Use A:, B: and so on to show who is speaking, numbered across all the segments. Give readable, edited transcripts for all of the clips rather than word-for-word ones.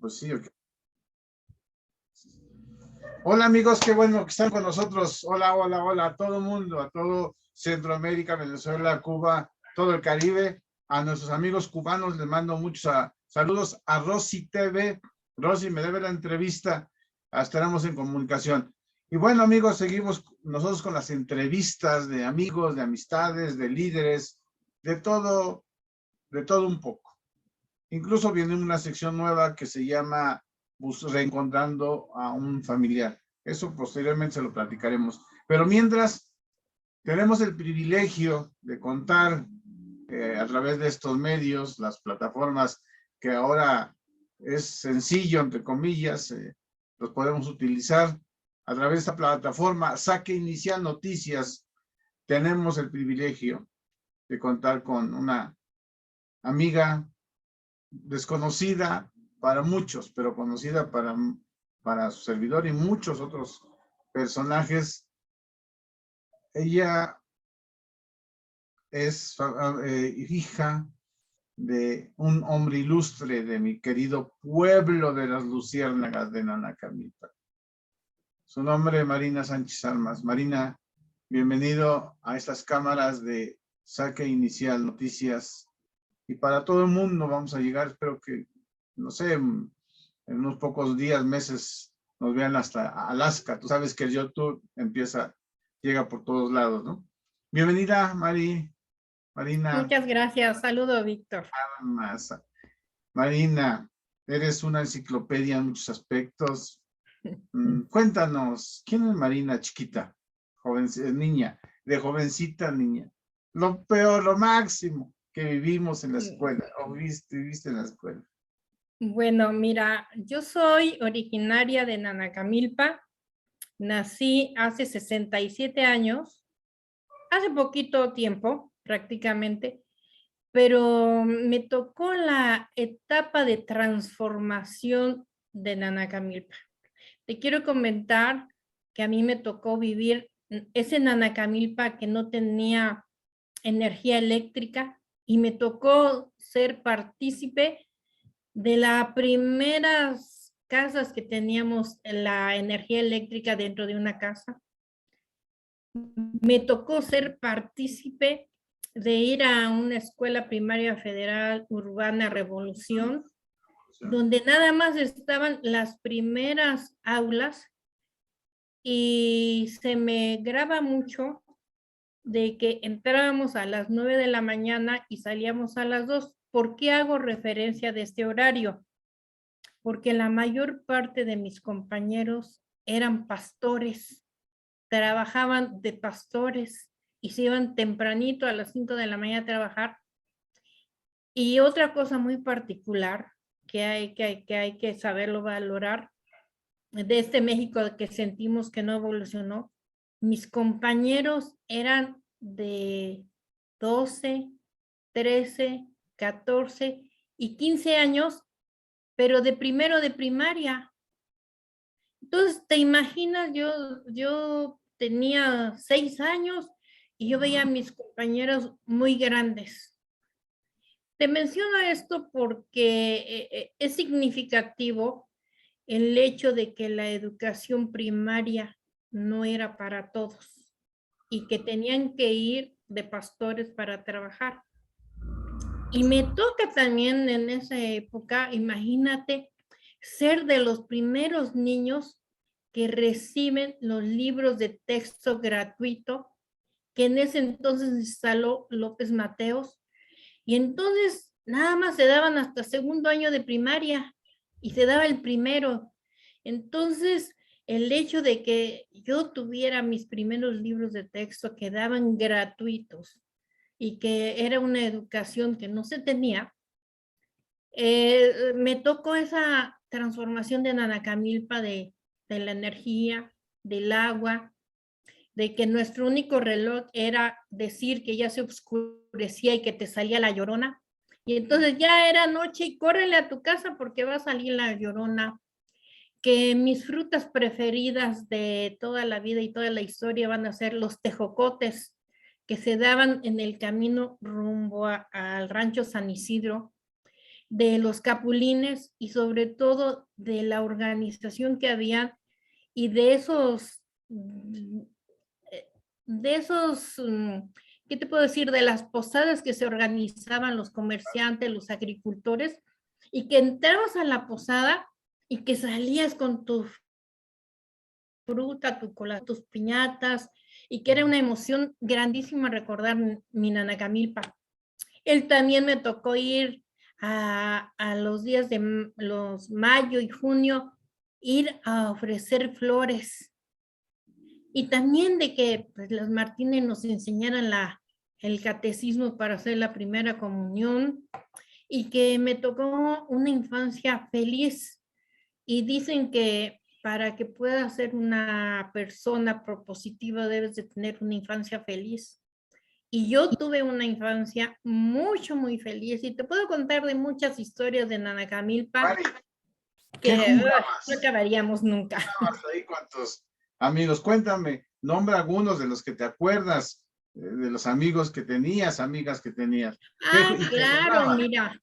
A: Pues sí. Hola amigos, qué bueno que están con nosotros. Hola, hola, hola a todo el mundo, a todo Centroamérica, Venezuela, Cuba, todo el Caribe. A nuestros amigos cubanos les mando muchos saludos. A Rosy TV. Rosy, me debe la entrevista. Estaremos en comunicación. Y bueno amigos, seguimos nosotros con las entrevistas de amigos, de amistades, de líderes, de todo un poco. Incluso viene una sección nueva que se llama Reencontrando a un familiar. Eso posteriormente se lo platicaremos. Pero mientras, tenemos el privilegio de contar a través de estos medios, las plataformas que ahora es sencillo, entre comillas, los podemos utilizar. A través de esta plataforma, Saque Inicial Noticias, tenemos el privilegio de contar con una amiga desconocida para muchos, pero conocida para su servidor y muchos otros personajes. Ella es hija de un hombre ilustre de mi querido pueblo de las Luciérnagas de Nanacamilpa. Su nombre es Marina Sánchez Armas. Marina, bienvenido a estas cámaras de Saque Inicial Noticias. Y para todo el mundo vamos a llegar, espero que, no sé, en unos pocos días, meses, nos vean hasta Alaska. Tú sabes que el YouTube llega por todos lados, ¿no? Bienvenida, Marina.
B: Muchas gracias. Saludo, Víctor.
A: Marina, eres una enciclopedia en muchos aspectos. Cuéntanos, ¿quién es Marina chiquita? Niña, de jovencita niña. Lo peor, lo máximo que vivimos en la escuela, o viviste en la escuela.
B: Bueno, mira, yo soy originaria de Nanacamilpa. Nací hace 67 años, hace poquito tiempo prácticamente, pero me tocó la etapa de transformación de Nanacamilpa. Te quiero comentar que a mí me tocó vivir ese Nanacamilpa que no tenía energía eléctrica y me tocó ser partícipe de las primeras casas que teníamos la energía eléctrica dentro de una casa. Me tocó ser partícipe de ir a una escuela primaria federal urbana Revolución, donde nada más estaban las primeras aulas, y se me graba mucho de que entrábamos a las 9 de la mañana y salíamos a las 2. ¿Por qué hago referencia de este horario? Porque la mayor parte de mis compañeros eran pastores, trabajaban de pastores y se iban tempranito a las 5 de la mañana a trabajar. Y otra cosa muy particular que hay que saberlo valorar de este México que sentimos que no evolucionó, mis compañeros eran de 12, 13, 14 y 15 años, pero de primero de primaria. Entonces, ¿te imaginas? Yo tenía 6 años y yo veía a mis compañeros muy grandes. Te menciono esto porque es significativo el hecho de que la educación primaria no era para todos y que tenían que ir de pastores para trabajar. Y me toca también en esa época, imagínate, ser de los primeros niños que reciben los libros de texto gratuito que en ese entonces instaló López Mateos. Y entonces nada más se daban hasta segundo año de primaria y se daba el primero. Entonces, el hecho de que yo tuviera mis primeros libros de texto que daban gratuitos y que era una educación que no se tenía, me tocó esa transformación de Nanacamilpa de la energía, del agua, de que nuestro único reloj era decir que ya se oscurecía y que te salía la llorona. Y entonces ya era noche y córrele a tu casa porque va a salir la llorona. Que mis frutas preferidas de toda la vida y toda la historia van a ser los tejocotes que se daban en el camino rumbo al rancho San Isidro. de los capulines y sobre todo de la organización que había y de esos, ¿qué te puedo decir? De las posadas que se organizaban los comerciantes, los agricultores, y que entrabas a la posada y que salías con tu fruta, tu cola, tus piñatas, y que era una emoción grandísima recordar mi Nanacamilpa. Él también me tocó ir a los días de los mayo y junio, ir a ofrecer flores. Y también de que pues, los Martínez nos enseñaran el catecismo para hacer la primera comunión y que me tocó una infancia feliz. Y dicen que para que puedas ser una persona propositiva debes de tener una infancia feliz. Y yo tuve una infancia muy feliz y te puedo contar de muchas historias de Nanacamilpa
A: Mari, ¿qué
B: que no
A: jugabas?
B: acabaríamos nunca.
A: ¿Jugabas ahí con tus amigos? Cuéntame, nombra algunos de los que te acuerdas, de los amigos que tenías, amigas que tenías. ¿Y qué
B: Claro,
A: jugaban?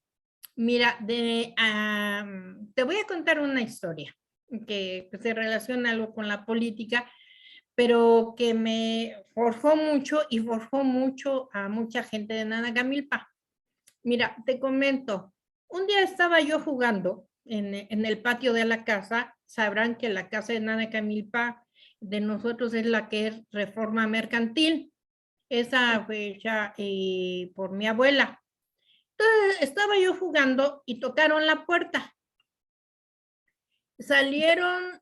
B: mira, te voy a contar una historia que se relaciona algo con la política, pero que me forjó mucho y forjó mucho a mucha gente de Nanacamilpa. Mira, te comento, un día estaba yo jugando en el patio de la casa. Sabrán que la casa de Nanacamilpa de nosotros es la que es Reforma Mercantil. Esa fue ya por mi abuela. Entonces estaba yo jugando y tocaron la puerta. Salieron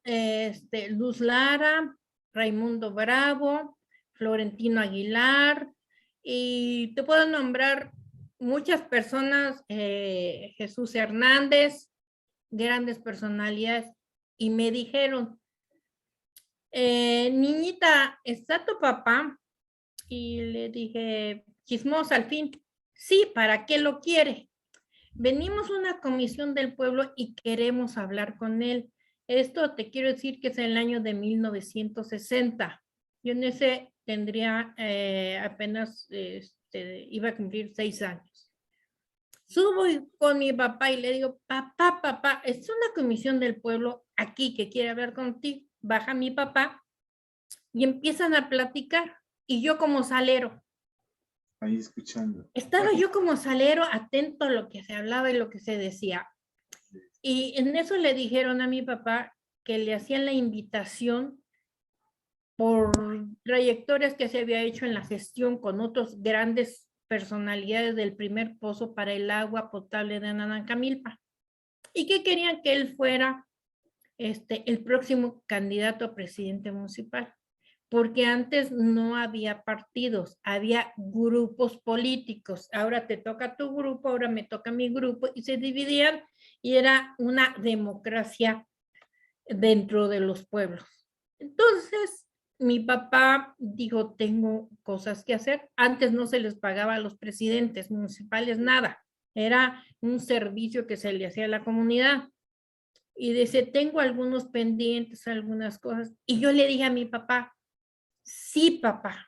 B: Luz Lara, Raimundo Bravo, Florentino Aguilar, y te puedo nombrar muchas personas, Jesús Hernández, grandes personalidades, y me dijeron, niñita, ¿está tu papá? Y le dije, chismosa al fin, sí, ¿para qué lo quiere? Venimos a una comisión del pueblo y queremos hablar con él. Esto te quiero decir que es el año de 1960. Yo en ese tendría apenas, iba a cumplir 6 años. Subo con mi papá y le digo, papá, es una comisión del pueblo aquí que quiere hablar contigo. Baja mi papá y empiezan a platicar. Y yo como salero,
A: Ahí escuchando.
B: estaba yo como salero atento a lo que se hablaba y lo que se decía. Y en eso le dijeron a mi papá que le hacían la invitación por trayectorias que se había hecho en la gestión con otros grandes personalidades del primer pozo para el agua potable de Nanacamilpa. Y que querían que él fuera el próximo candidato a presidente municipal. Porque antes no había partidos, había grupos políticos. Ahora te toca tu grupo, ahora me toca mi grupo, y se dividían y era una democracia dentro de los pueblos. Entonces, mi papá dijo, tengo cosas que hacer. Antes no se les pagaba a los presidentes municipales nada, era un servicio que se le hacía a la comunidad. Y dice, tengo algunos pendientes, algunas cosas. Y yo le dije a mi papá, sí, papá.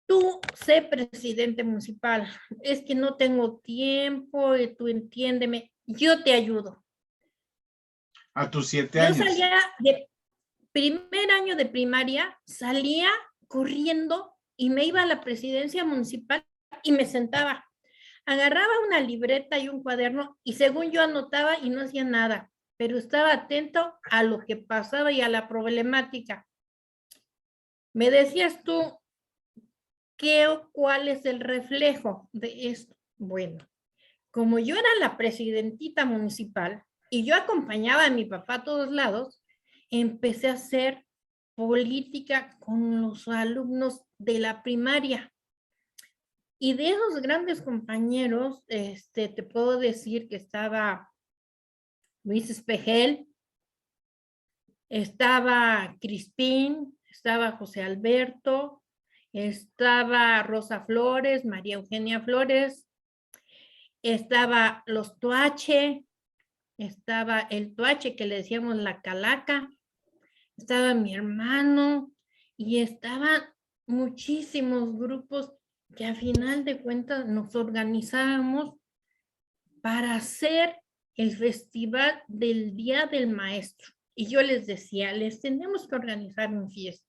B: Tú sé presidente municipal. Es que no tengo tiempo, tú entiéndeme. Yo te ayudo.
A: A tus 7
B: Yo
A: años.
B: salía de primer año de primaria, salía corriendo y me iba a la presidencia municipal y me sentaba. Agarraba una libreta y un cuaderno y según yo anotaba y no hacía nada, pero estaba atento a lo que pasaba y a la problemática. Me decías tú, ¿qué o cuál es el reflejo de esto? Bueno, como yo era la presidentita municipal y yo acompañaba a mi papá a todos lados, empecé a hacer política con los alumnos de la primaria. Y de esos grandes compañeros, te puedo decir que estaba Luis Espejel, estaba Crispín, estaba José Alberto, estaba Rosa Flores, María Eugenia Flores, estaba los Tuache, estaba el Tuache que le decíamos la Calaca, estaba mi hermano y estaban muchísimos grupos que a final de cuentas nos organizábamos para hacer el festival del Día del Maestro. Y yo les decía, les tenemos que organizar un fiesta.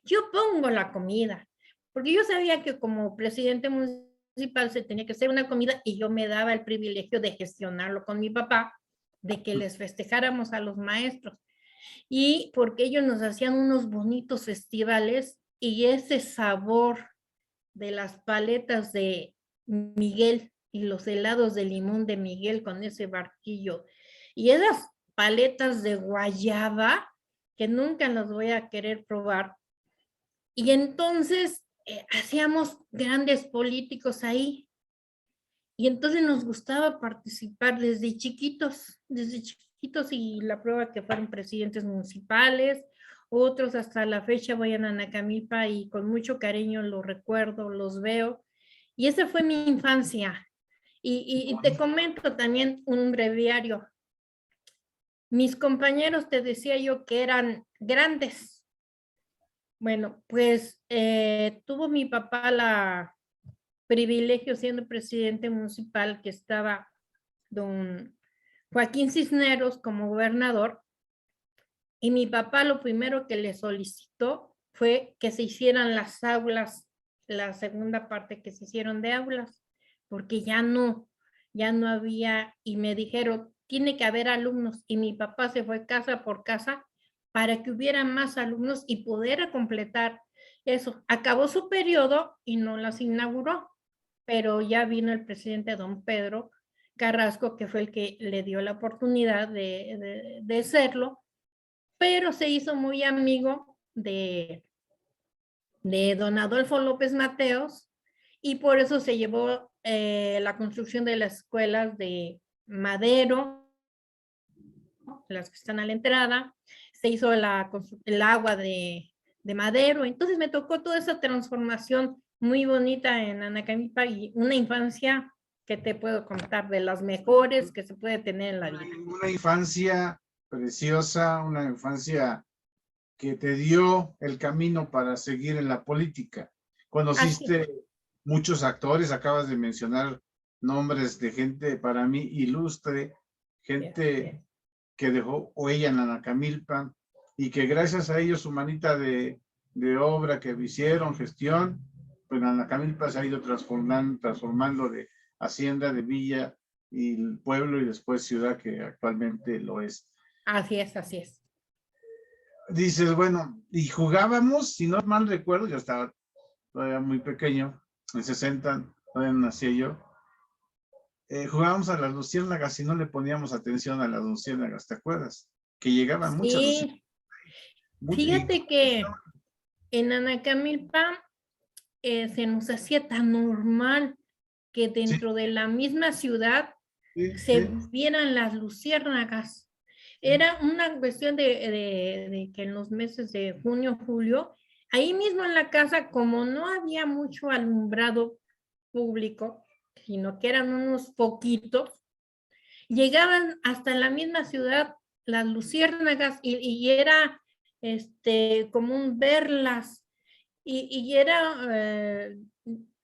B: Yo pongo la comida, porque yo sabía que como presidente municipal se tenía que hacer una comida y yo me daba el privilegio de gestionarlo con mi papá, de que les festejáramos a los maestros. Y porque ellos nos hacían unos bonitos festivales y ese sabor de las paletas de Miguel y los helados de limón de Miguel con ese barquillo y esas paletas de guayaba que nunca las voy a querer probar. Y entonces hacíamos grandes políticos ahí. Y entonces nos gustaba participar desde chiquitos y la prueba que fueron presidentes municipales, otros hasta la fecha voy a Nanacamilpa y con mucho cariño los recuerdo, los veo. Y esa fue mi infancia. Y te comento también un breviario. Mis compañeros te decía yo que eran grandes. Bueno, pues tuvo mi papá la privilegio siendo presidente municipal que estaba don Joaquín Cisneros como gobernador y mi papá lo primero que le solicitó fue que se hicieran las aulas, la segunda parte que se hicieron de aulas, porque ya no había y me dijeron, tiene que haber alumnos y mi papá se fue casa por casa para que hubiera más alumnos y poder completar eso. Acabó su periodo y no las inauguró, pero ya vino el presidente don Pedro Carrasco, que fue el que le dio la oportunidad de hacerlo, pero se hizo muy amigo de don Adolfo López Mateos y por eso se llevó la construcción de las escuelas de Madero, las que están a la entrada, se hizo el agua de Madero, entonces me tocó toda esa transformación muy bonita en Anacamipa y una infancia que te puedo contar de las mejores que se puede tener en la vida.
A: Una infancia preciosa, una infancia que te dio el camino para seguir en la política. Conociste muchos actores, acabas de mencionar nombres de gente para mí ilustre, gente que dejó huella en Anacamilpa y que gracias a ellos su manita de obra que hicieron, gestión, pues Anacamilpa se ha ido transformando de hacienda, de villa y el pueblo y después ciudad que actualmente lo es.
B: Así es, así es.
A: Dices, bueno, y jugábamos, si no mal recuerdo, yo estaba todavía muy pequeño, en 60, todavía no nací yo, jugábamos a las luciérnagas y no le poníamos atención a las luciérnagas, ¿te acuerdas? Que llegaban muchas luciérnagas.
B: Fíjate que en Anacamilpa se nos hacía tan normal que dentro de la misma ciudad se vieran las luciérnagas. Era una cuestión de que en los meses de junio, julio, ahí mismo en la casa, como no había mucho alumbrado público, sino que eran unos poquitos, llegaban hasta la misma ciudad las luciérnagas y era común verlas y era,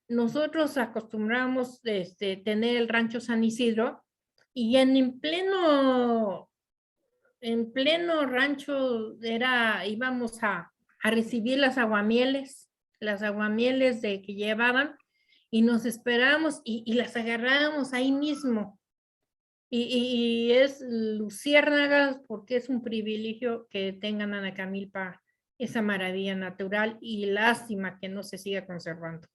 B: nosotros acostumbramos tener el rancho San Isidro y en pleno rancho íbamos a recibir las aguamieles de que llevaban y nos esperábamos y las agarrábamos ahí mismo. Y es luciérnagas porque es un privilegio que tengan Anacamilpa esa maravilla natural y lástima que no se siga conservando.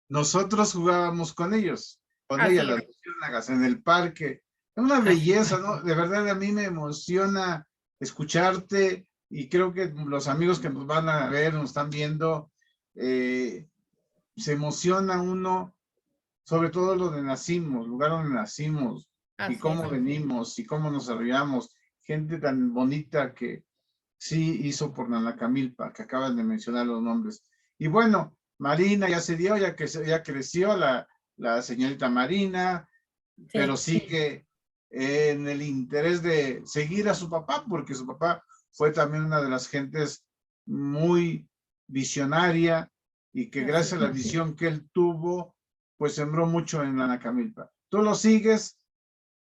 A: Nosotros jugábamos con ellos, con ellas, las luciérnagas en el parque. Es una belleza, ¿no? De verdad a mí me emociona escucharte y creo que los amigos que nos van a ver, nos están viendo, se emociona uno, sobre todo lo de nacimos, lugar donde nacimos y cómo venimos y cómo nos desarrollamos. Gente tan bonita que sí hizo por Nanacamilpa, que acaban de mencionar los nombres. Y bueno, Marina ya se dio, ya creció la señorita Marina, pero sigue en el interés de seguir a su papá, porque su papá fue también una de las gentes muy visionaria y que gracias a la visión que él tuvo, pues sembró mucho en Nanacamilpa. Tú lo sigues,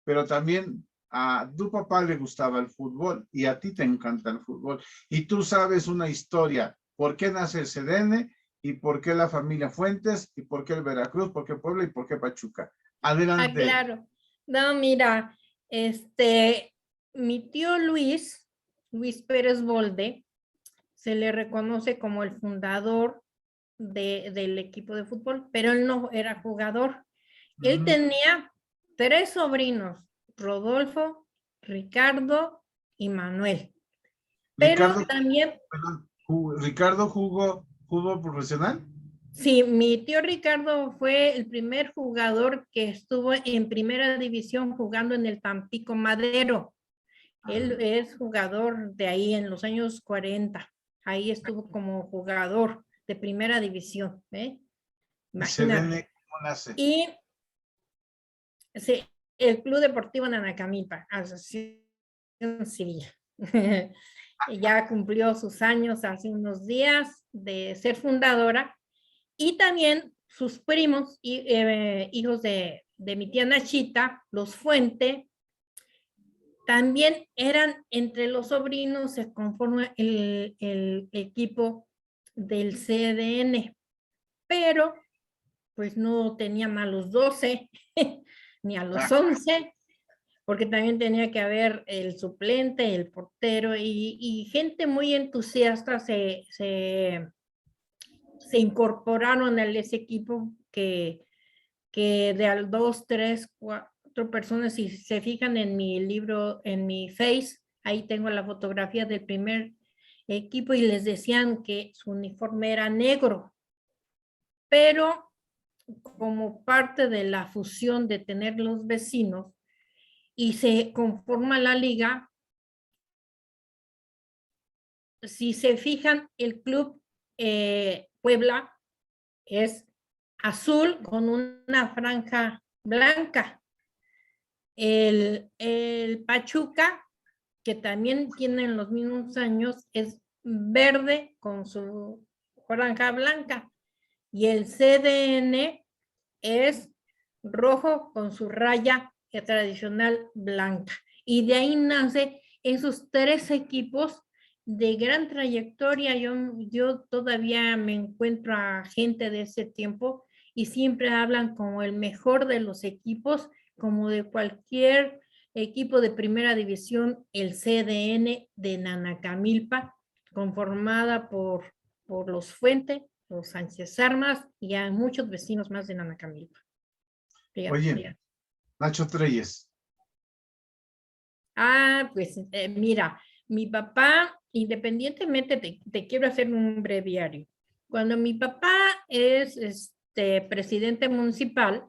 A: pero también a tu papá le gustaba el fútbol y a ti te encanta el fútbol. Y tú sabes una historia, por qué nace el CDN y por qué la familia Fuentes y por qué el Veracruz, por qué Puebla y por qué Pachuca. Adelante.
B: Claro. No, mira, mi tío Luis Pérez Bolde, se le reconoce como el fundador del equipo de fútbol, pero él no era jugador. Él tenía 3 sobrinos, Rodolfo, Ricardo y Manuel. Pero
A: Ricardo,
B: también,
A: perdón, Ricardo jugó profesional.
B: sí, mi tío Ricardo fue el primer jugador que estuvo en primera división jugando en el Tampico Madero. Él es jugador de ahí en los años 40. Ahí estuvo como jugador de primera división. Imagínate.
A: ¿Cómo nace?
B: Y sí, el Club Deportivo Nanacamilpa, Asociación Civil. Ya cumplió sus años hace unos días de ser fundadora. Y también sus primos, hijos de mi tía Nachita, los Fuente, también eran entre los sobrinos, se conforma el equipo del CDN, pero pues no tenían a los 12 ni a los 11, porque también tenía que haber el suplente, el portero y gente muy entusiasta se incorporaron a ese equipo que de al 2, 3, 4 personas, si se fijan en mi libro, en mi Face, ahí tengo la fotografía del primer equipo y les decían que su uniforme era negro, pero como parte de la fusión de tener los vecinos y se conforma la liga, si se fijan, el club Puebla es azul con una franja blanca. El Pachuca, que también tienen los mismos años, es verde con su franja blanca. Y el CDN es rojo con su raya tradicional blanca. Y de ahí nace esos 3 equipos de gran trayectoria. Yo todavía me encuentro a gente de ese tiempo y siempre hablan como el mejor de los equipos, como de cualquier equipo de primera división, el CDN de Nanacamilpa, conformada por los Fuentes, los Sánchez Armas y a muchos vecinos más de Nanacamilpa.
A: Oye, Nacho Treyes.
B: Pues mira, mi papá, independientemente, te quiero hacer un breviario. Cuando mi papá es presidente municipal,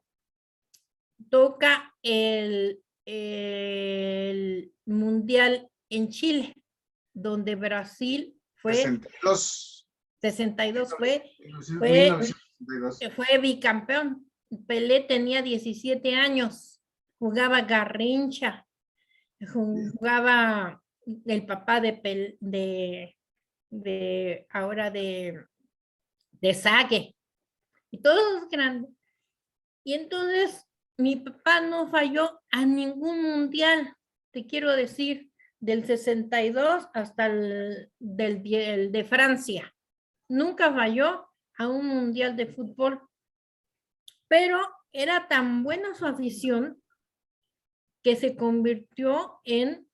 B: toca el Mundial en Chile, donde Brasil fue
A: 62.
B: 62, fue
A: 1962.
B: fue bicampeón. Pelé tenía 17 años, jugaba Garrincha, jugaba el papá ahora de Sague, y todos grandes. Y entonces mi papá no falló a ningún mundial, te quiero decir, del 62 hasta el de Francia. Nunca falló a un mundial de fútbol, pero era tan buena su afición que se convirtió él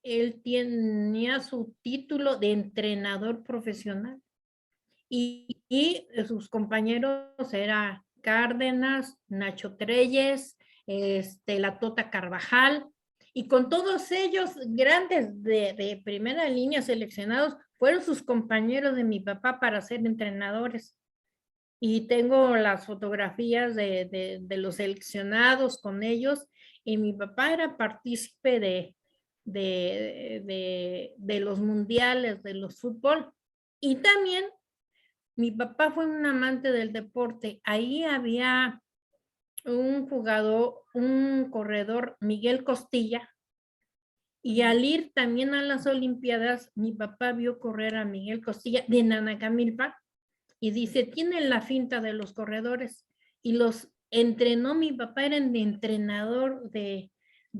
B: tenía su título de entrenador profesional y sus compañeros era Cárdenas, Nacho Treyes, la Tota Carvajal, y con todos ellos grandes de primera línea seleccionados, fueron sus compañeros de mi papá para ser entrenadores. Y tengo las fotografías de los seleccionados con ellos, y mi papá era partícipe de los mundiales, de los fútbol, y también mi papá fue un amante del deporte. Ahí había un jugador, un corredor, Miguel Costilla, y al ir también a las Olimpiadas, mi papá vio correr a Miguel Costilla de Nanacamilpa, y dice, tienen la finta de los corredores. Y los entrenó, mi papá era el entrenador de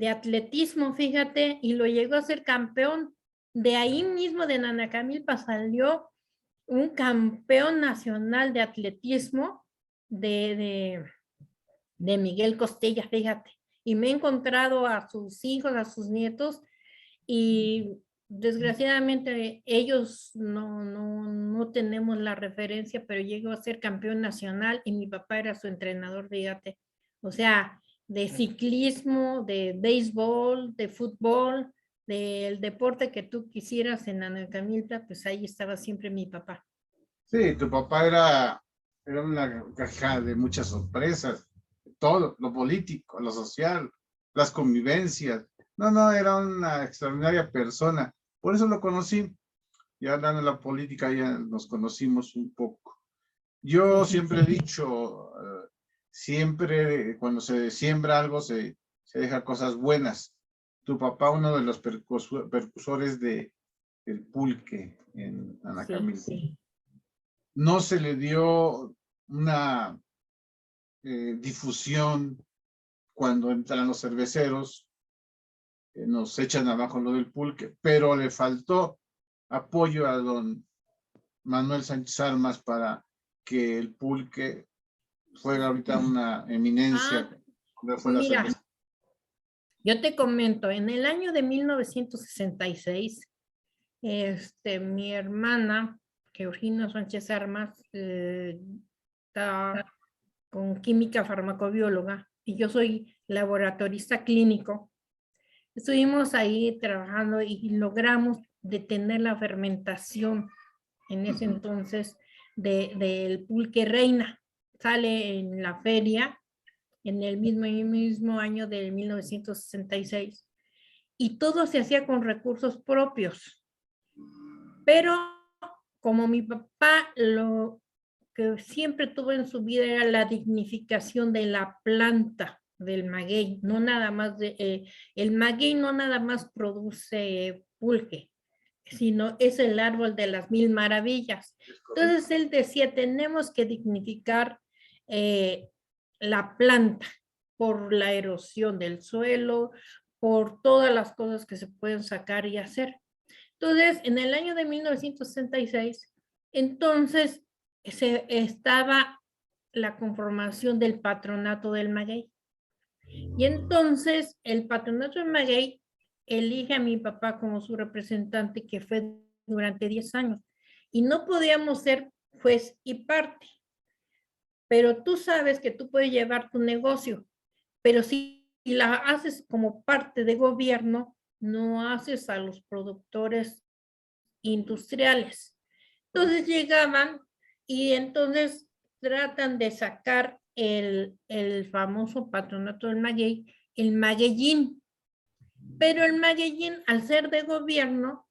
B: atletismo, fíjate, y lo llegó a ser campeón. De ahí mismo de Nanacamilpa salió un campeón nacional de atletismo de Miguel Costella, fíjate. Y me he encontrado a sus hijos, a sus nietos, y desgraciadamente ellos no tenemos la referencia, pero llegó a ser campeón nacional y mi papá era su entrenador, fíjate. O sea, de ciclismo, de béisbol, de fútbol, del deporte que tú quisieras en Anacamilpa, pues ahí estaba siempre mi papá.
A: Sí, tu papá era una caja de muchas sorpresas, todo, lo político, lo social, las convivencias. No, era una extraordinaria persona. Por eso lo conocí. Ya hablando de la política, ya nos conocimos un poco. Yo siempre he dicho, siempre cuando se siembra algo, se deja cosas buenas. Tu papá, uno de los percusores del pulque en Anacamilpa.
B: Sí.
A: No se le dio una difusión cuando entran los cerveceros, nos echan abajo lo del pulque, pero le faltó apoyo a don Manuel Sánchez Armas para que el pulque fuera ahorita una eminencia. Fue la
B: Mira,
A: cerveza.
B: yo te comento, en el año de 1966, mi hermana, Georgina Sánchez Armas, está con química farmacobióloga y yo soy laboratorista clínico. Estuvimos ahí trabajando y logramos detener la fermentación en ese entonces del pulque reina. Sale en la feria en el mismo año de 1966 y todo se hacía con recursos propios. Pero como mi papá lo que siempre tuvo en su vida era la dignificación de la planta del maguey, no nada más el maguey no nada más produce pulque, sino es el árbol de las 1000 maravillas. Entonces él decía, tenemos que dignificar la planta por la erosión del suelo, por todas las cosas que se pueden sacar y hacer. Entonces, en el año de 1966, entonces estaba la conformación del patronato del maguey. Y entonces el patronato del maguey elige a mi papá como su representante, que fue durante 10 años. Y no podíamos ser juez y parte. Pero tú sabes que tú puedes llevar tu negocio, pero si la haces como parte de gobierno, no haces a los productores industriales. Entonces llegaban y entonces tratan de sacar el famoso patronato del maguey, el magueyín. Pero el magueyín, al ser de gobierno,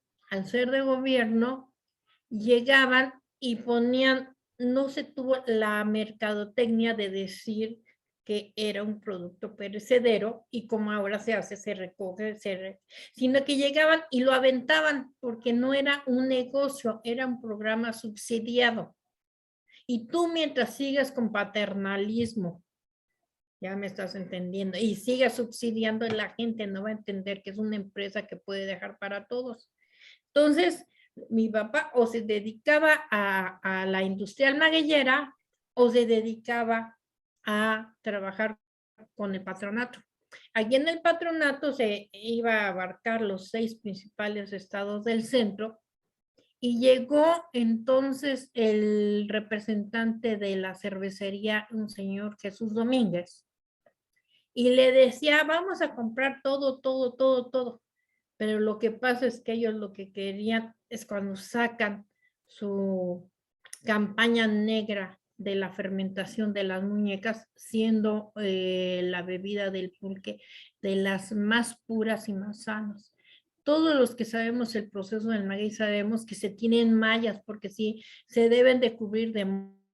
B: llegaban y ponían, no se tuvo la mercadotecnia de decir que era un producto perecedero y como ahora se hace, se recoge, sino que llegaban y lo aventaban porque no era un negocio, era un programa subsidiado. Y tú mientras sigas con paternalismo, ya me estás entendiendo, y sigas subsidiando, la gente no va a entender que es una empresa que puede dejar para todos. Entonces, mi papá o se dedicaba a la industrial magueyera o se dedicaba a trabajar con el patronato. Allí en el patronato se iba a abarcar los 6 principales estados del centro y llegó entonces el representante de la cervecería, un señor Jesús Domínguez, y le decía, vamos a comprar todo. Pero lo que pasa es que ellos lo que querían es cuando sacan su campaña negra de la fermentación de las muñecas, siendo la bebida del pulque de las más puras y más sanas. Todos los que sabemos el proceso del maguey sabemos que se tienen mallas porque sí, se deben de cubrir de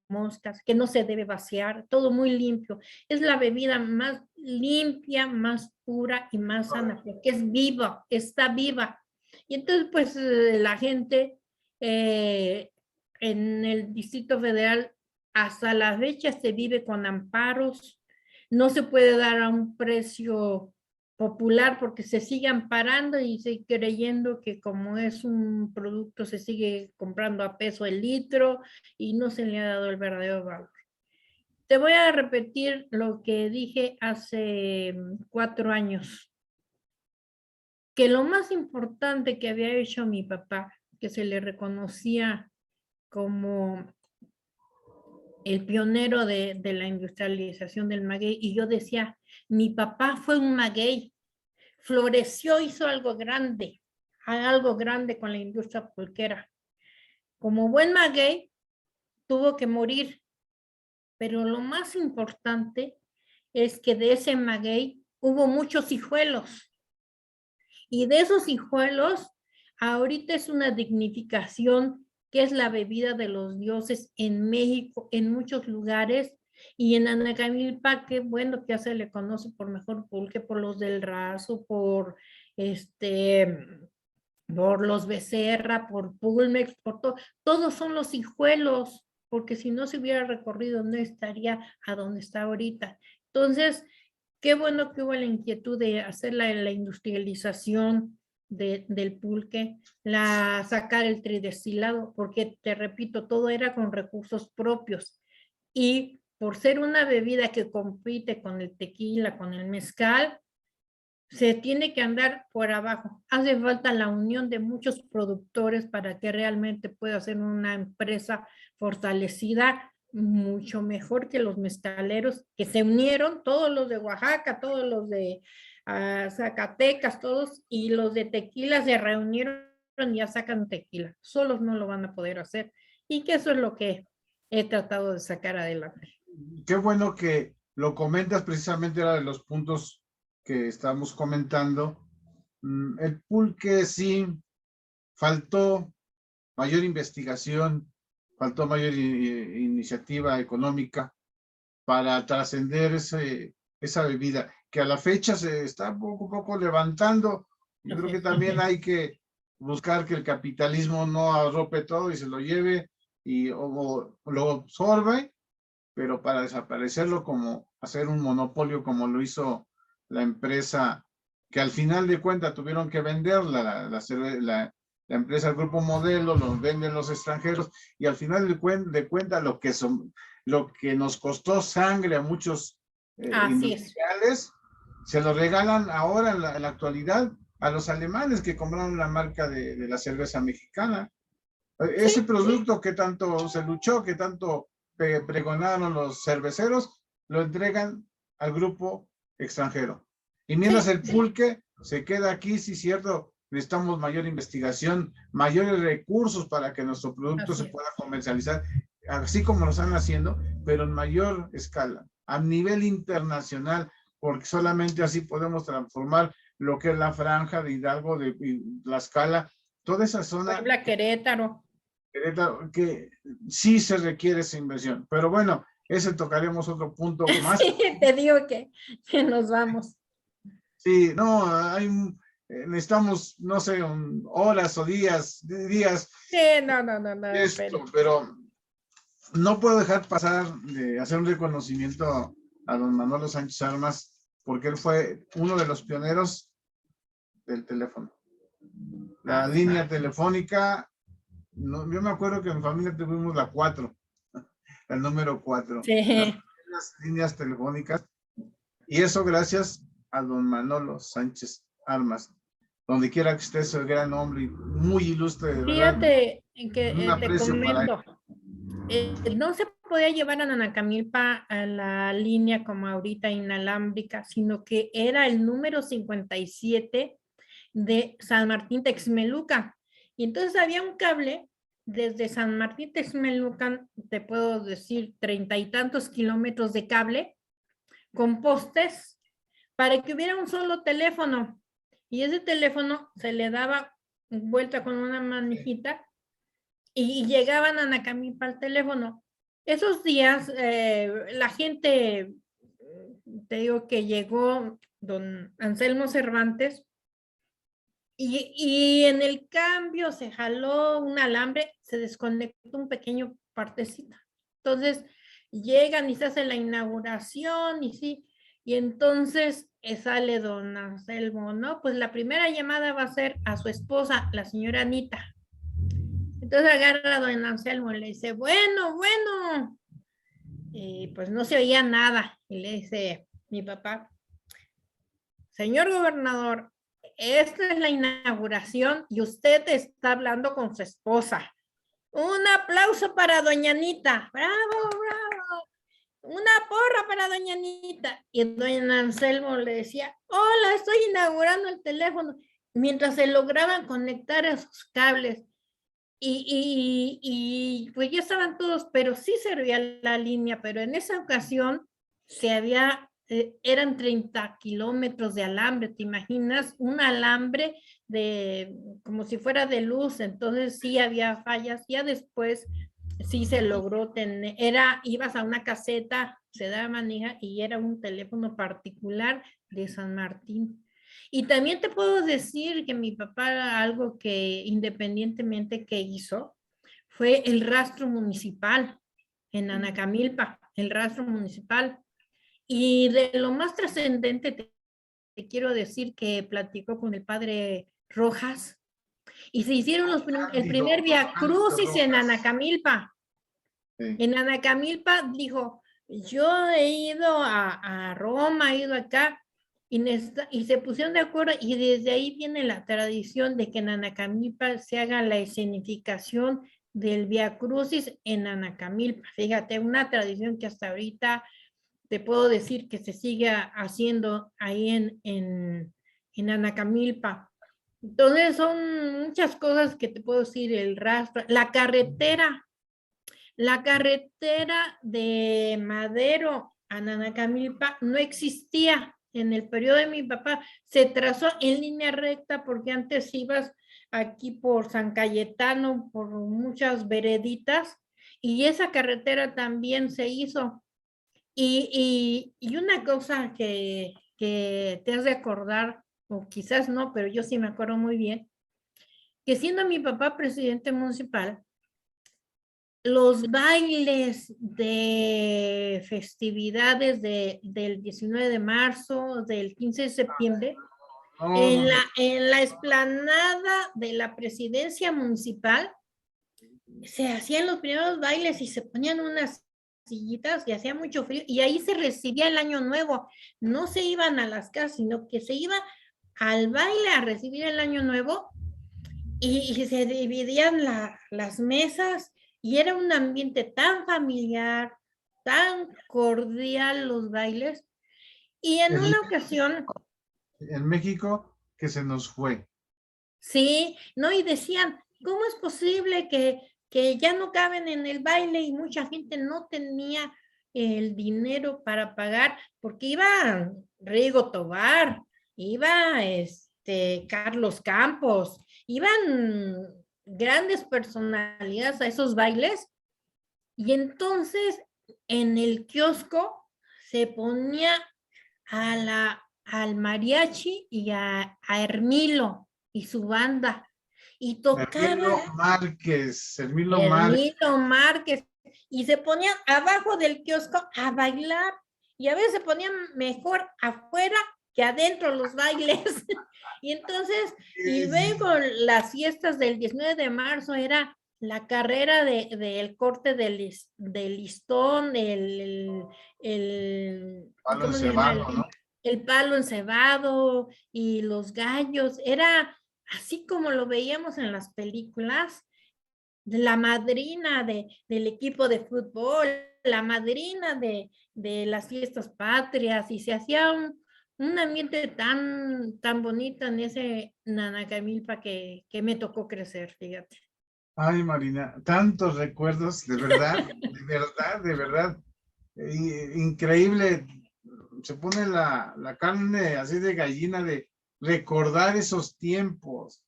B: moscas, que no se debe vaciar, todo muy limpio. Es la bebida más limpia, más pura y más sana, porque es viva, está viva. Y entonces, pues, la gente en el Distrito Federal hasta la fecha se vive con amparos, no se puede dar a un precio popular porque se sigue amparando y sigue creyendo que como es un producto se sigue comprando a peso el litro y no se le ha dado el verdadero valor. Te voy a repetir lo que dije hace 4 años, que lo más importante que había hecho mi papá, que se le reconocía como el pionero de la industrialización del maguey, y yo decía, mi papá fue un maguey, floreció, hizo algo grande con la industria pulquera. Como buen maguey, tuvo que morir, pero lo más importante es que de ese maguey hubo muchos hijuelos, y de esos hijuelos, ahorita es una dignificación que es la bebida de los dioses en México, en muchos lugares, y en Anacamilpa, que bueno, que ya se le conoce por mejor pulque, por los del Raso, por los Becerra, por Pulmex, todos son los hijuelos, porque si no se hubiera recorrido no estaría a donde está ahorita. Entonces, qué bueno que hubo la inquietud de hacer la industrialización del pulque, sacar el tridestilado, porque te repito, todo era con recursos propios. Y por ser una bebida que compite con el tequila, con el mezcal, se tiene que andar por abajo. Hace falta la unión de muchos productores para que realmente pueda ser una empresa fortalecida, mucho mejor que los mezcaleros que se unieron, todos los de Oaxaca, todos los de Zacatecas, todos, y los de tequila se reunieron y ya sacan tequila. Solos no lo van a poder hacer. Y que eso es lo que he tratado de sacar adelante.
A: Qué bueno que lo comentas, precisamente era de los puntos que estamos comentando. El pulque sí, faltó mayor investigación, faltó mayor iniciativa económica para trascender esa bebida, que a la fecha se está poco a poco levantando. Yo creo que también hay que buscar que el capitalismo no arrope todo y se lo lleve y o lo absorbe, pero para desaparecerlo, como hacer un monopolio como lo hizo la empresa, que al final de cuentas tuvieron que venderla, la empresa, el Grupo Modelo, los venden los extranjeros, y al final de cuentas lo que nos costó sangre a muchos industriales, se lo regalan ahora en la actualidad a los alemanes que compraron la marca de la cerveza mexicana. Ese producto que tanto se luchó, que tanto pregonaron los cerveceros, lo entregan al grupo extranjero. Y mientras el pulque se queda aquí, sí, cierto, necesitamos mayor investigación, mayores recursos para que nuestro producto se pueda comercializar, así como lo están haciendo, pero en mayor escala, a nivel internacional, porque solamente así podemos transformar lo que es la franja de Hidalgo, de Tlaxcala, toda esa zona.
B: Puebla, Querétaro,
A: que sí se requiere esa inversión, pero bueno, ese tocaremos otro punto más.
B: Sí, te digo que nos vamos.
A: Sí, no, necesitamos, no sé, horas o días.
B: Sí, no.
A: Esto, pero no puedo dejar pasar de hacer un reconocimiento a don Manolo Sánchez Armas, porque él fue uno de los pioneros del teléfono. La línea telefónica, no, yo me acuerdo que en mi familia tuvimos la 4, el número 4,
B: sí.
A: las líneas telefónicas, y eso gracias a don Manolo Sánchez Armas. Donde quiera que esté, es el gran hombre y muy ilustre, de verdad.
B: Fíjate que te
A: comento.
B: No se podía llevar a Nanacamilpa a la línea como ahorita inalámbrica, sino que era el número 57 de San Martín Texmelucan. Y entonces había un cable desde San Martín Texmelucan, te puedo decir 30 y tantos kilómetros de cable, con postes, para que hubiera un solo teléfono. Y ese teléfono se le daba vuelta con una manijita y llegaban a Nanacamilpa al teléfono. Esos días, la gente, te digo que llegó don Anselmo Cervantes, y en el cambio se jaló un alambre, se desconectó un pequeño partecita. Entonces llegan y se hace la inauguración y sí, y entonces sale don Anselmo, ¿no? Pues la primera llamada va a ser a su esposa, la señora Anita. Entonces agarra a don Anselmo y le dice, bueno, y pues no se oía nada. Y le dice mi papá, señor gobernador, esta es la inauguración y usted está hablando con su esposa. Un aplauso para doña Anita. Bravo, bravo. Una porra para doña Anita. Y don Anselmo le decía, hola, estoy inaugurando el teléfono. Mientras se lograban conectar esos cables. Y pues ya estaban todos, pero sí servía la línea, pero en esa ocasión eran 30 kilómetros de alambre, ¿te imaginas? Un alambre de, como si fuera de luz, entonces sí había fallas, ya después sí se logró tener, ibas a una caseta, se daba manija y era un teléfono particular de San Martín. Y también te puedo decir que mi papá, algo que independientemente que hizo, fue el rastro municipal en Anacamilpa, el rastro municipal. Y de lo más trascendente te quiero decir que platicó con el padre Rojas y se hicieron el primer Via Crucis en Anacamilpa.
A: Sí.
B: En Anacamilpa dijo, yo he ido a Roma, he ido acá, y se pusieron de acuerdo, y desde ahí viene la tradición de que en Anacamilpa se haga la escenificación del Via Crucis en Anacamilpa. Fíjate, una tradición que hasta ahorita te puedo decir que se sigue haciendo ahí en Anacamilpa. Entonces son muchas cosas que te puedo decir, el rastro, la carretera de Madero a Nanacamilpa no existía en el periodo de mi papá. Se trazó en línea recta porque antes ibas aquí por San Cayetano, por muchas vereditas, y esa carretera también se hizo. Y una cosa que te has de acordar, o quizás no, pero yo sí me acuerdo muy bien, que siendo mi papá presidente municipal, los bailes de festividades del 19 de marzo, del 15 de septiembre, en la explanada de la presidencia municipal, se hacían los primeros bailes y se ponían unas sillitas y hacía mucho frío y ahí se recibía el año nuevo. No se iban a las casas, sino que se iba al baile a recibir el año nuevo y se dividían las mesas y era un ambiente tan familiar, tan cordial los bailes. Y en una ocasión,
A: en México que se nos fue.
B: sí, no, y decían, ¿cómo es posible que ya no caben en el baile y mucha gente no tenía el dinero para pagar? Porque iba Rigo Tobar, iba Carlos Campos, iban grandes personalidades a esos bailes y entonces en el kiosco se ponía al mariachi y a Hermilo y su banda y
A: Hermilo
B: tocaba
A: Márquez, Hermilo Márquez.
B: Hermilo Márquez y se ponían abajo del kiosco a bailar y a veces se ponían mejor afuera que adentro los bailes. Y entonces, y luego las fiestas del 19 de marzo era la carrera del corte del listón,
A: Palo
B: ¿cómo se llama?
A: encebado, ¿no?
B: El palo encebado y los gallos. Era así como lo veíamos en las películas, de la madrina del equipo de fútbol, la madrina de las fiestas patrias, y se hacía un ambiente tan bonito en ese Nanacamilpa que me tocó crecer, fíjate.
A: Ay, Marina, tantos recuerdos, de verdad, de verdad, de verdad. Increíble. Se pone la carne así de gallina de recordar esos tiempos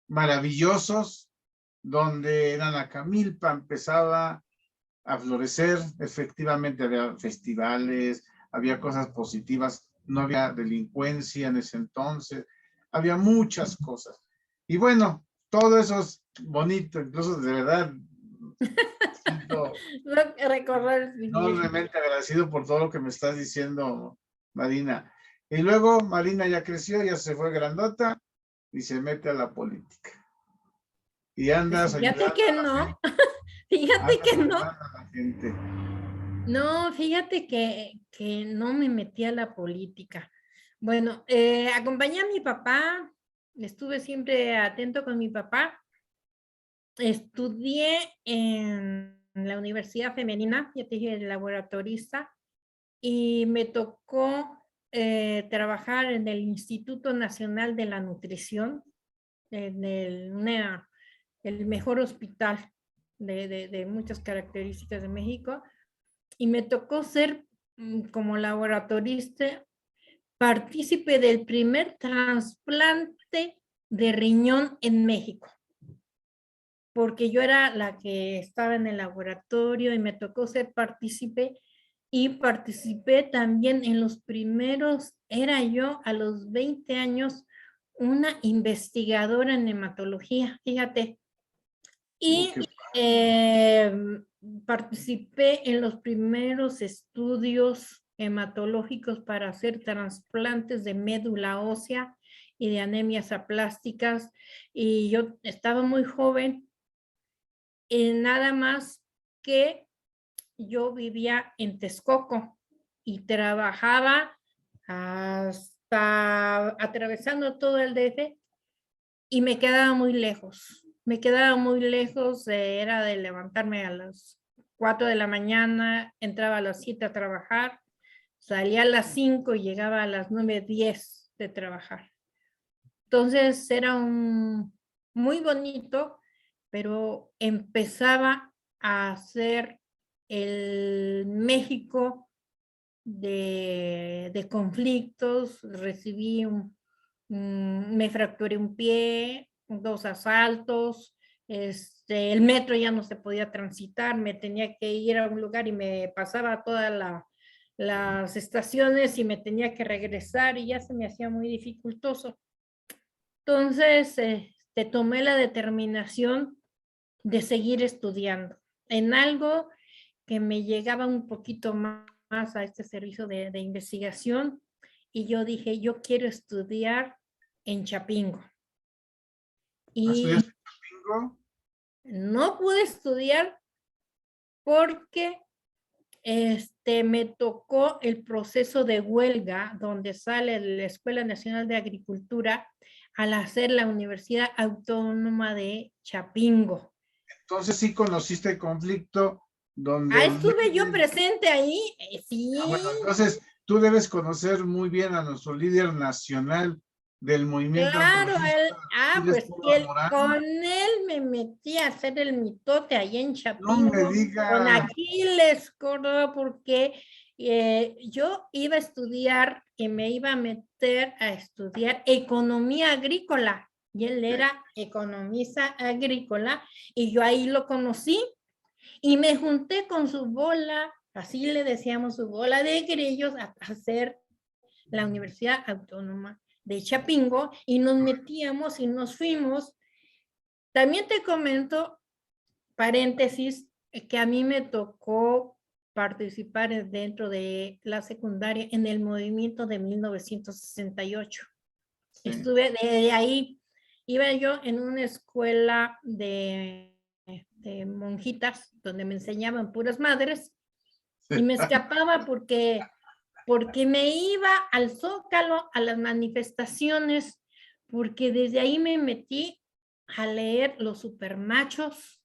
A: maravillosos donde Nanacamilpa empezaba a florecer. Efectivamente había festivales, había cosas positivas, no había delincuencia en ese entonces, había muchas cosas. Y bueno, todo eso es bonito, incluso de verdad, siento
B: Recorrer el
A: enormemente agradecido por todo lo que me estás diciendo, Marina. Y luego Marina ya creció, ya se fue grandota y se mete a la política. Y andas
B: Fíjate
A: ayudando
B: que
A: a la
B: no,
A: gente.
B: fíjate
A: Andas
B: que no.
A: ayudando a la gente.
B: No, fíjate que no me metí a la política. Bueno, acompañé a mi papá, estuve siempre atento con mi papá. Estudié en la Universidad Femenina, ya te dije, laboratorista, y me tocó trabajar en el Instituto Nacional de la Nutrición, en el mejor hospital de muchas características de México, y me tocó ser como laboratorista partícipe del primer trasplante de riñón en México, porque yo era la que estaba en el laboratorio y me tocó ser partícipe y participé también en los primeros, era yo a los 20 años una investigadora en hematología, fíjate, y
A: Qué
B: eh, participé en los primeros estudios hematológicos para hacer trasplantes de médula ósea y de anemias aplásticas, y yo estaba muy joven, y nada más que yo vivía en Texcoco y trabajaba hasta atravesando todo el DF y me quedaba muy lejos. Me quedaba muy lejos, era de levantarme a las 4 de la mañana, entraba a las 7 a trabajar, salía a las 5 y llegaba a las 9:10 de trabajar. Entonces era muy bonito, pero empezaba a hacer el México de conflictos, me fracturé un pie, 2 asaltos, el metro ya no se podía transitar, me tenía que ir a un lugar y me pasaba todas las estaciones y me tenía que regresar y ya se me hacía muy dificultoso. Entonces, te tomé la determinación de seguir estudiando en algo que me llegaba un poquito más a este servicio de investigación, y yo dije, yo quiero estudiar en Chapingo. Y
A: ¿estudiaste domingo?
B: no pude estudiar porque me tocó el proceso de huelga donde sale la Escuela Nacional de Agricultura al hacer la Universidad Autónoma de Chapingo.
A: Entonces sí conociste el conflicto donde
B: Ah,
A: el
B: estuve yo
A: líder...
B: presente ahí, sí.
A: Bueno, entonces tú debes conocer muy bien a nuestro líder nacional del movimiento
B: Claro,
A: antorchista, Aquiles
B: pues
A: Polo
B: él,
A: Morán.
B: con él me metí a hacer el mitote ahí en
A: No me
B: Chapingo, con
A: digas.
B: Aquiles Córdoba, porque yo iba a estudiar y me iba a meter a estudiar economía agrícola, y él era economista agrícola, y yo ahí lo conocí, y me junté con su bola, así le decíamos, su bola de grillos, a hacer la Universidad Autónoma de Chapingo, y nos metíamos y nos fuimos. También te comento, paréntesis, que a mí me tocó participar dentro de la secundaria en el movimiento de 1968.
A: Sí,
B: Estuve de ahí, iba yo en una escuela de monjitas donde me enseñaban puras madres, y
A: sí.
B: me escapaba porque me iba al Zócalo, a las manifestaciones, porque desde ahí me metí a leer Los Supermachos,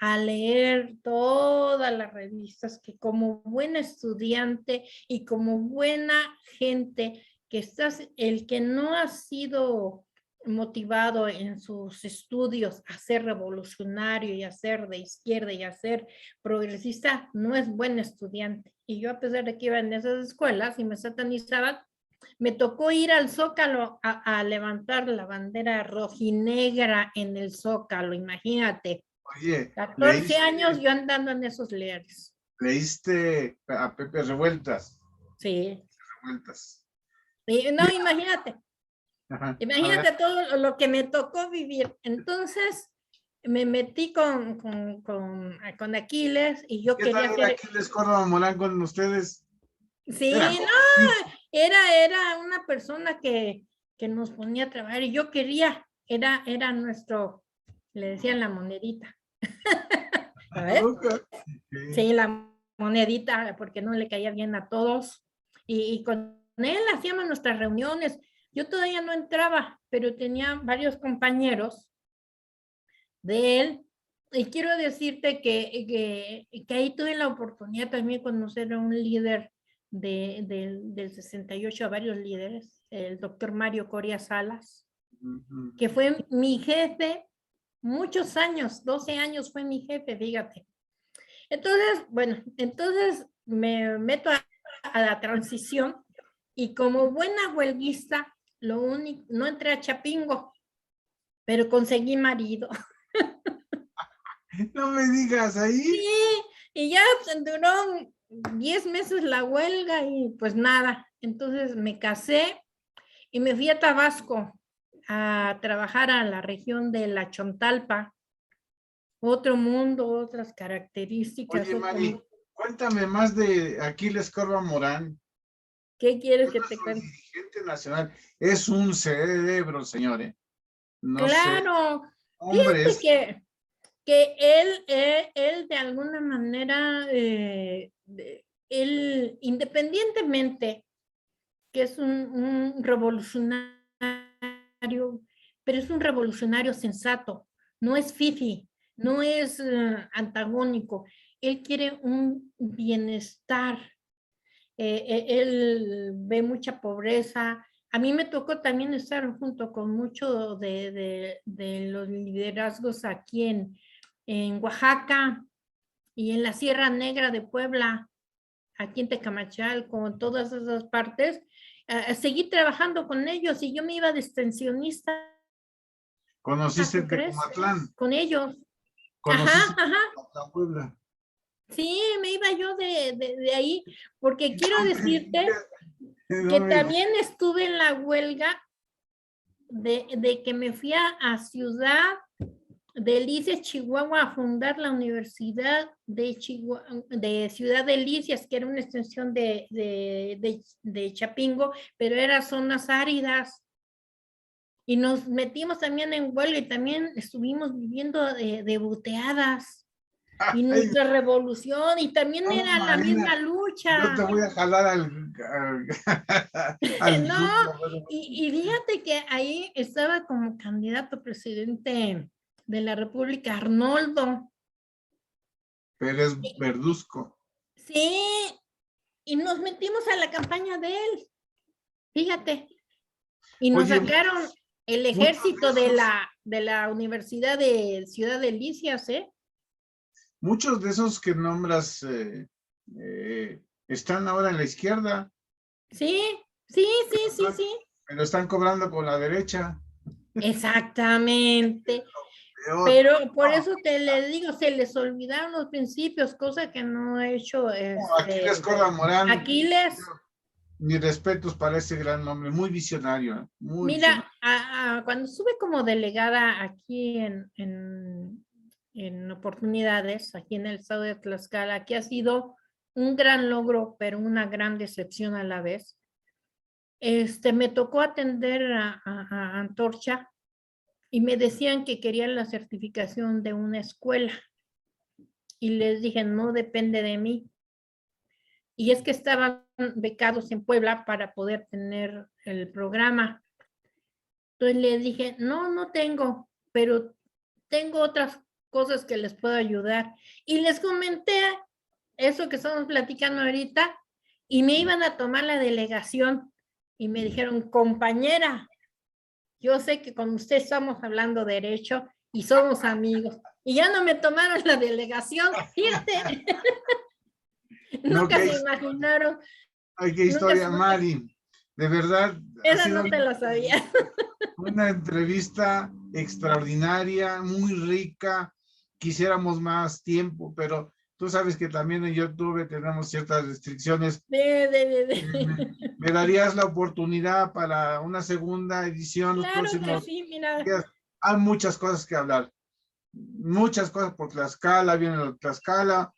B: a leer todas las revistas, que como buena estudiante y como buena gente, que estás, el que no ha sido motivado en sus estudios a ser revolucionario y a ser de izquierda y a ser progresista, no es buen estudiante. Y yo, a pesar de que iba en esas escuelas y me satanizaban, me tocó ir al Zócalo a levantar la bandera rojinegra en el Zócalo, imagínate.
A: Oye,
B: 14 años yo andando en esos leales.
A: leíste a Pepe Revueltas.
B: Sí.
A: Revueltas.
B: No,
A: Mira,
B: imagínate.
A: Ajá.
B: Imagínate todo lo que me tocó vivir. Entonces me metí con Aquiles y yo
A: ¿Qué
B: quería
A: tal era
B: hacer,
A: Aquiles Córdoba Morán con ustedes? Era
B: sí, no,
A: jovencito.
B: era una persona que nos ponía a trabajar y yo quería, era nuestro, le decían la monedita. ¿Sabes?
A: Sí.
B: Sí, la monedita, porque no le caía bien a todos. Y con él hacíamos nuestras reuniones. Yo todavía no entraba, pero tenía varios compañeros de él. Y quiero decirte que ahí tuve la oportunidad también de conocer a un líder del 68, a varios líderes, el doctor Mario Coria Salas,
A: Ujú.
B: que fue mi jefe muchos años, 12 años fue mi jefe, fíjate. Entonces, bueno, entonces me meto a la transición y como buena huelguista, lo único, no entré a Chapingo, pero conseguí marido.
A: No me digas ahí.
B: Sí, y ya duró 10 meses la huelga y pues nada. Entonces me casé y me fui a Tabasco a trabajar a la región de la Chontalpa. Otro mundo, otras características,
A: Oye,
B: otro
A: Mari,
B: mundo.
A: cuéntame más de Aquiles Córdoba Morán.
B: ¿Qué quieres
A: Es
B: que te
A: nuestro
B: cuente?
A: dirigente nacional. Es un cerebro, señores. No sé.
B: Claro,
A: Hombre,
B: fíjate
A: es
B: que él de alguna manera, él independientemente que es un revolucionario, pero es un revolucionario sensato, no es fifi, no es antagónico, él quiere un bienestar, él ve mucha pobreza. A mí me tocó también estar junto con mucho de los liderazgos aquí en Oaxaca y en la Sierra Negra de Puebla, aquí en Tecamachalco, con todas esas partes. Seguí trabajando con ellos y yo me iba de extensionista,
A: conociste
B: ¿tú
A: el
B: crees?
A: Tecomatlán,
B: Con ellos. Ajá,
A: conociste
B: ajá.
A: la Puebla.
B: Sí, me iba yo de ahí, porque quiero
A: No me
B: decirte
A: digas, no
B: que
A: me digas.
B: también estuve en la huelga de que me fui a Ciudad Delicias, Chihuahua, a fundar la Universidad de, de Ciudad Delicias, que era una extensión de Chapingo, pero eran zonas áridas. Y nos metimos también en huelga y también estuvimos viviendo de buteadas. Y
A: Ay,
B: nuestra revolución, y también
A: no,
B: era la
A: Marina,
B: misma
A: yo te
B: lucha.
A: voy a jalar al
B: No,
A: grupo, pero
B: y fíjate que ahí estaba como candidato a presidente de la República, Arnoldo.
A: Pérez Verduzco.
B: Sí, y nos metimos a la campaña de él, fíjate, y nos
A: Oye,
B: sacaron el
A: muchos
B: ejército
A: de esos,
B: de la Universidad de Ciudad Delicias, ¿eh?
A: muchos de esos que nombras están ahora en la izquierda,
B: Sí, sí, sí, sí,
A: están-
B: sí.
A: pero están cobrando con la derecha.
B: Exactamente.
A: Peor.
B: Pero por
A: No,
B: eso te le digo, se les olvidaron los principios, cosa que no ha hecho
A: aquí les Córdoba Morán,
B: Aquiles.
A: mis respetos para ese gran hombre, muy visionario, muy
B: Mira,
A: visionario.
B: cuando estuve como delegada aquí en oportunidades, aquí en el estado de Tlaxcala, aquí ha sido un gran logro, pero una gran decepción a la vez. Me tocó atender a Antorcha y me decían que querían la certificación de una escuela y les dije, no depende de mí. Y es que estaban becados en Puebla para poder tener el programa. Entonces les dije, no, no tengo, pero tengo otras cosas que les puedo ayudar. Y les comenté eso que estamos platicando ahorita y me iban a tomar la delegación y me dijeron, compañera, yo sé que con usted estamos hablando derecho y somos amigos. Y ya no me tomaron la delegación, fíjate,
A: No,
B: nunca se imaginaron,
A: ay, qué
B: nunca,
A: historia, Mari. De verdad, ha
B: esa
A: sido
B: no te la sabía.
A: una entrevista extraordinaria, muy rica. Quisiéramos más tiempo, pero Tú sabes que también en YouTube tenemos ciertas restricciones.
B: De.
A: ¿Me darías la oportunidad para una segunda edición los
B: Claro que
A: próximos
B: sí, mira.
A: días? Hay muchas cosas que hablar. Muchas cosas por Tlaxcala, viene lo de Tlaxcala,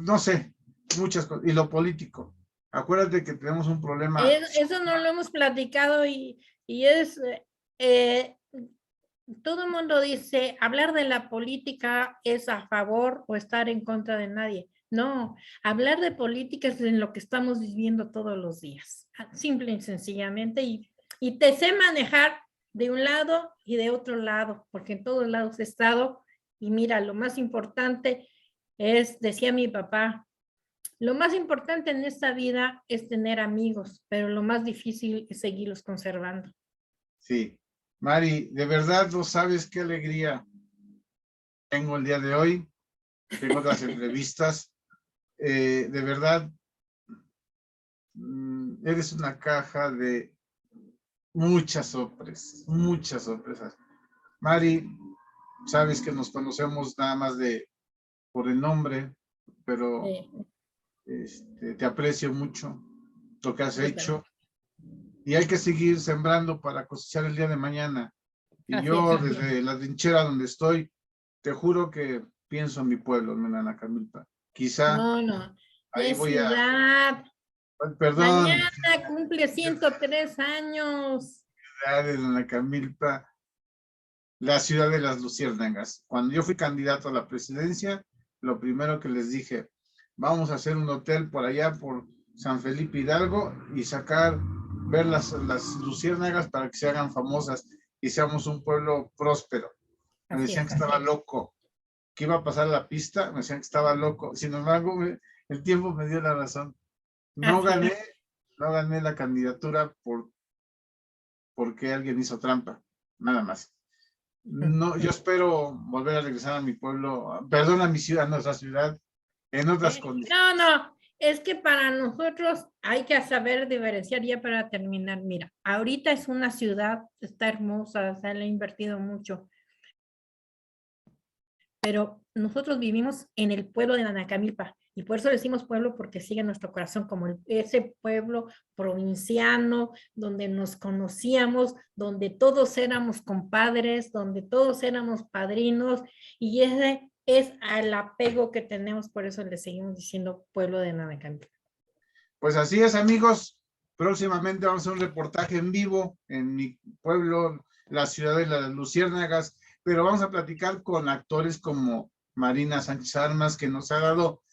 A: no sé, muchas cosas. Y lo político. Acuérdate que tenemos un problema.
B: Eso no lo hemos platicado y es, todo el mundo dice, hablar de la política es a favor o estar en contra de nadie. No, hablar de política es en lo que estamos viviendo todos los días, simple y sencillamente, y te sé manejar de un lado y de otro lado, porque en todos lados he estado, y mira, lo más importante es, decía mi papá, lo más importante en esta vida es tener amigos, pero lo más difícil es seguirlos conservando.
A: Sí, Mari, de verdad no sabes qué alegría tengo el día de hoy. Tengo otras entrevistas. De verdad, eres una caja de muchas sorpresas, muchas sorpresas. Mari, sabes que nos conocemos nada más por el nombre, pero te aprecio mucho lo que has hecho y hay que seguir sembrando para cosechar el día de mañana. Y yo desde la trinchera donde estoy, te juro que pienso en mi pueblo, en Nanacamilpa. Quizá
B: no,
A: ahí
B: es
A: voy
B: ciudad.
A: perdón,
B: Mañana cumple 103 años.
A: de Nanacamilpa, la ciudad de las luciérnagas. Cuando yo fui candidato a la presidencia, lo primero que les dije, vamos a hacer un hotel por allá, por San Felipe Hidalgo, y ver las luciérnagas para que se hagan famosas y seamos un pueblo próspero. Me decían que estaba loco, que iba a pasar la pista, me decían que estaba loco. Sin embargo, el tiempo me dio la razón. No gané la candidatura porque alguien hizo trampa, nada más. No, yo espero volver a regresar a mi pueblo, perdón, a mi ciudad, a nuestra ciudad, en otras condiciones.
B: No, es que para nosotros hay que saber diferenciar ya para terminar. Mira, ahorita es una ciudad, está hermosa, se le ha invertido mucho, pero nosotros vivimos en el pueblo de Nanacamilpa y por eso decimos pueblo porque sigue nuestro corazón como ese pueblo provinciano donde nos conocíamos, donde todos éramos compadres, donde todos éramos padrinos y ese es el apego que tenemos, por eso le seguimos diciendo pueblo de Nanacamilpa.
A: Pues así es, amigos. Próximamente vamos a hacer un reportaje en vivo en mi pueblo, la ciudad de las Luciérnagas, pero vamos a platicar con actores como Marina Sánchez Armas, que nos ha dado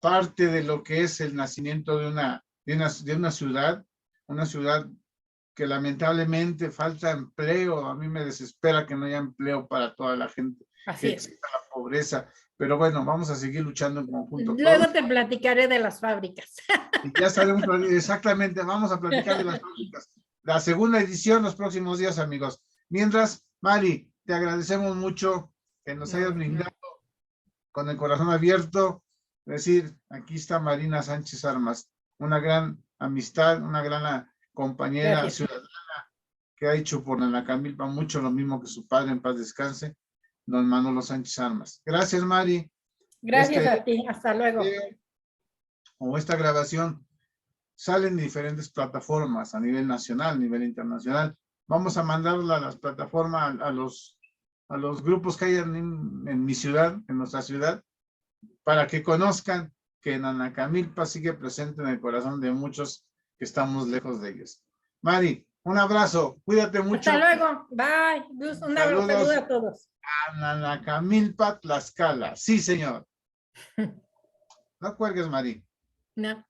A: parte de lo que es el nacimiento de una ciudad que lamentablemente falta empleo. A mí me desespera que no haya empleo para toda la gente,
B: Así
A: que
B: es.
A: exista la pobreza. Pero bueno, vamos a seguir luchando en conjunto.
B: Luego
A: todos.
B: te platicaré de las fábricas.
A: Y ya sabemos, exactamente, vamos a platicar de las fábricas. La segunda edición los próximos días, amigos. Mientras, Mari, te agradecemos mucho que nos hayas brindado con el corazón abierto. Es decir, aquí está Marina Sánchez Armas, una gran amistad, una gran compañera ciudadana que ha hecho por Nanacamilpa mucho lo mismo que su padre, en paz descanse, don Manolo Sánchez Armas. Gracias, Mari.
B: Gracias a ti, hasta luego.
A: O esta grabación sale en diferentes plataformas a nivel nacional, a nivel internacional. Vamos a mandarla a las plataformas, a los grupos que hay en mi ciudad, en nuestra ciudad, para que conozcan que Nanacamilpa sigue presente en el corazón de muchos que estamos lejos de ellos. Mari, un abrazo, cuídate mucho.
B: Hasta luego, bye. Un saludo a todos.
A: A Nanacamilpa, Tlaxcala. Sí, señor. No cuelgues, Mari.
B: No.